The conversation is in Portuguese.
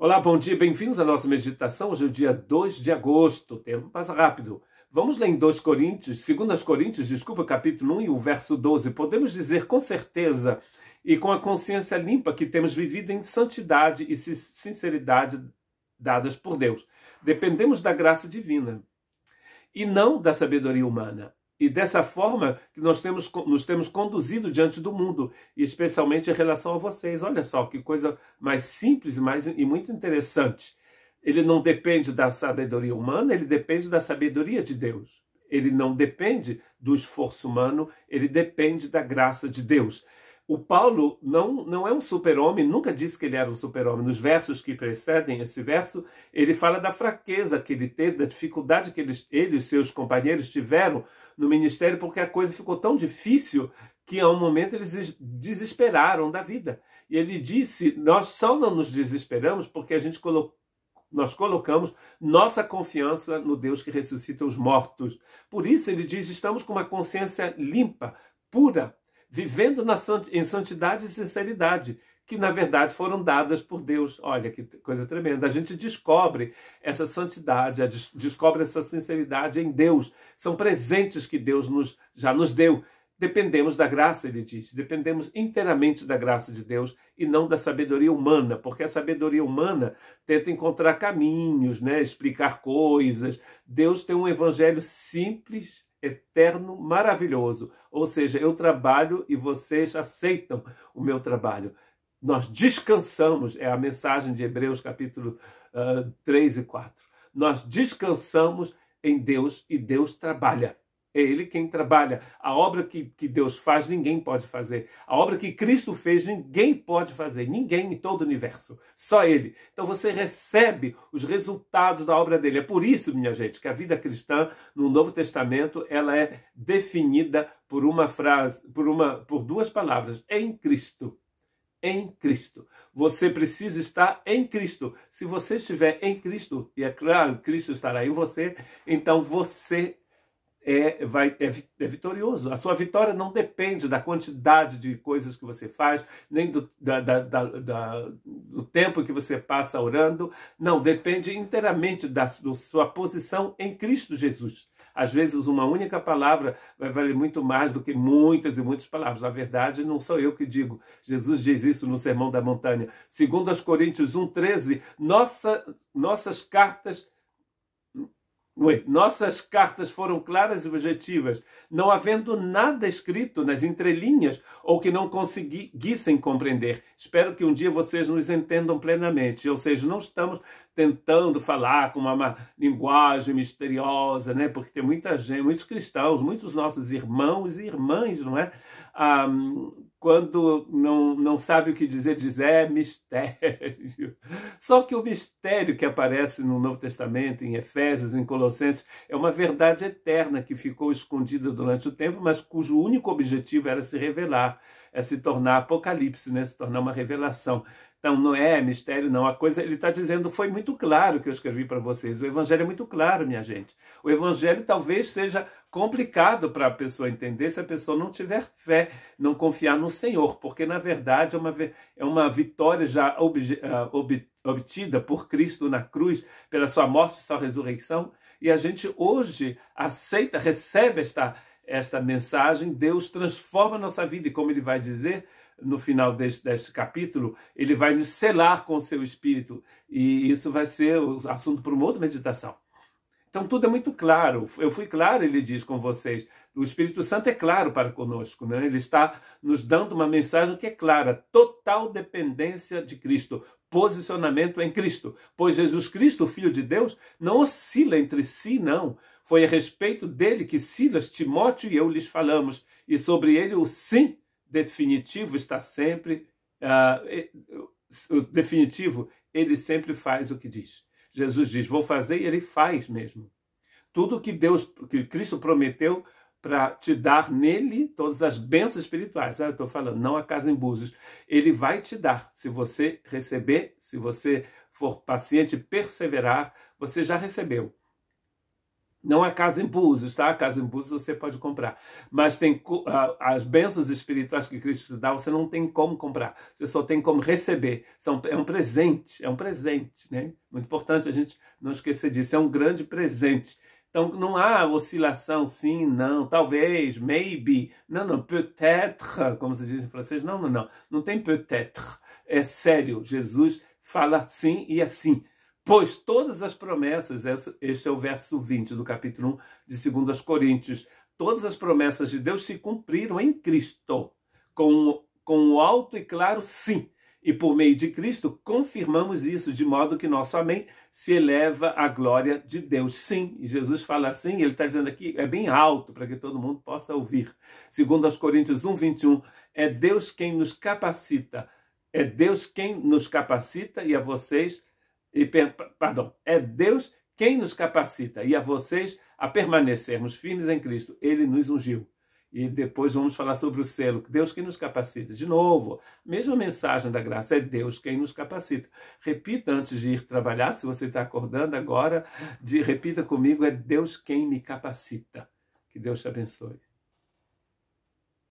Olá, bom dia, bem-vindos à nossa meditação. Hoje é o dia 2 de agosto, o tempo passa rápido. Vamos ler em 2 Coríntios, capítulo 1 e o verso 12. Podemos dizer com certeza e com a consciência limpa que temos vivido em santidade e sinceridade dadas por Deus. Dependemos da graça divina e não da sabedoria humana. E dessa forma que nos temos conduzido diante do mundo, e especialmente em relação a vocês. Olha só que coisa mais simples e muito interessante. Ele não depende da sabedoria humana, ele depende da sabedoria de Deus. Ele não depende do esforço humano, ele depende da graça de Deus. O Paulo não é um super-homem, nunca disse que ele era um super-homem. Nos versos que precedem esse verso, ele fala da fraqueza que ele teve, da dificuldade que ele e os seus companheiros tiveram no ministério, porque a coisa ficou tão difícil que, a um momento, eles desesperaram da vida. E ele disse, nós só não nos desesperamos porque nós colocamos nossa confiança no Deus que ressuscita os mortos. Por isso, ele diz, estamos com uma consciência limpa, pura, vivendo em santidade e sinceridade, que na verdade foram dadas por Deus. Olha que coisa tremenda. A gente descobre essa santidade, descobre essa sinceridade em Deus. São presentes que Deus já nos deu. Dependemos da graça, ele diz. Dependemos inteiramente da graça de Deus e não da sabedoria humana, porque a sabedoria humana tenta encontrar caminhos, explicar coisas. Deus tem um evangelho simples, eterno, maravilhoso. Ou seja, eu trabalho e vocês aceitam o meu trabalho. Nós descansamos, é a mensagem de Hebreus capítulo 3 e 4. Nós descansamos em Deus e Deus trabalha. É Ele quem trabalha. A obra que Deus faz, ninguém pode fazer. A obra que Cristo fez, ninguém pode fazer. Ninguém em todo o universo. Só Ele. Então você recebe os resultados da obra dele. É por isso, minha gente, que a vida cristã no Novo Testamento ela é definida por uma frase, por duas palavras. Em Cristo. Em Cristo. Você precisa estar em Cristo. Se você estiver em Cristo, e é claro, Cristo estará em você, então você é vitorioso. A sua vitória não depende da quantidade de coisas que você faz, nem do tempo que você passa orando. Não, depende inteiramente da sua posição em Cristo Jesus. Às vezes uma única palavra vai valer muito mais do que muitas e muitas palavras. Na verdade, não sou eu que digo. Jesus diz isso no Sermão da Montanha. 2 Coríntios 1,13, nossas cartas foram claras e objetivas, não havendo nada escrito nas entrelinhas ou que não conseguissem compreender. Espero que um dia vocês nos entendam plenamente. Ou seja, não estamos tentando falar com uma linguagem misteriosa, porque tem muita gente, muitos cristãos, muitos nossos irmãos e irmãs, não é? Quando não sabe o que dizer, diz mistério. Só que o mistério que aparece no Novo Testamento, em Efésios, em Colossenses, é uma verdade eterna que ficou escondida durante o tempo, mas cujo único objetivo era se revelar, é se tornar apocalipse, se tornar uma revelação. Então não é mistério, não. A coisa, ele está dizendo, foi muito claro que eu escrevi para vocês. O Evangelho é muito claro, minha gente. O Evangelho talvez seja complicado para a pessoa entender se a pessoa não tiver fé, não confiar no Senhor, porque na verdade é uma vitória já obtida por Cristo na cruz, pela sua morte e sua ressurreição, e a gente hoje recebe esta mensagem. Deus transforma a nossa vida, e como ele vai dizer no final deste capítulo, ele vai nos selar com o seu Espírito, e isso vai ser o assunto para uma outra meditação. Então tudo é muito claro. Eu fui claro, ele diz, com vocês. O Espírito Santo é claro para conosco, Ele está nos dando uma mensagem que é clara. Total dependência de Cristo. Posicionamento em Cristo. Pois Jesus Cristo, o Filho de Deus, não oscila entre si, não. Foi a respeito dele que Silas, Timóteo e eu lhes falamos. E sobre ele o sim definitivo está sempre... o definitivo, ele sempre faz o que diz. Jesus diz, vou fazer, e ele faz mesmo. Tudo que Cristo prometeu para te dar nele, todas as bênçãos espirituais. Eu estou falando, não a casa em Búzios. Ele vai te dar. Se você receber, se você for paciente e perseverar, você já recebeu. Não há casa em Búzios, tá? Casa em Búzios você pode comprar. Mas tem as bênçãos espirituais que Cristo te dá, você não tem como comprar. Você só tem como receber. É um presente, né? Muito importante a gente não esquecer disso. É um grande presente. Então não há oscilação, sim, não, talvez, maybe. Não, não, peut-être, como se diz em francês. Não, não, não. Não tem peut-être. É sério. Jesus fala sim e assim. Pois todas as promessas, este é o verso 20 do capítulo 1 de 2 Coríntios, todas as promessas de Deus se cumpriram em Cristo, com o alto e claro sim. E por meio de Cristo confirmamos isso, de modo que nosso amém se eleva à glória de Deus. Sim, e Jesus fala assim, ele está dizendo aqui, é bem alto, para que todo mundo possa ouvir. 2 Coríntios 1, 21, é Deus quem nos capacita. É Deus quem nos capacita e a vocês... é Deus quem nos capacita e a vocês a permanecermos firmes em Cristo. Ele nos ungiu. E depois vamos falar sobre o selo. Deus quem nos capacita. De novo, mesma mensagem da graça, é Deus quem nos capacita. Repita antes de ir trabalhar, se você está acordando agora, repita comigo, é Deus quem me capacita. Que Deus te abençoe.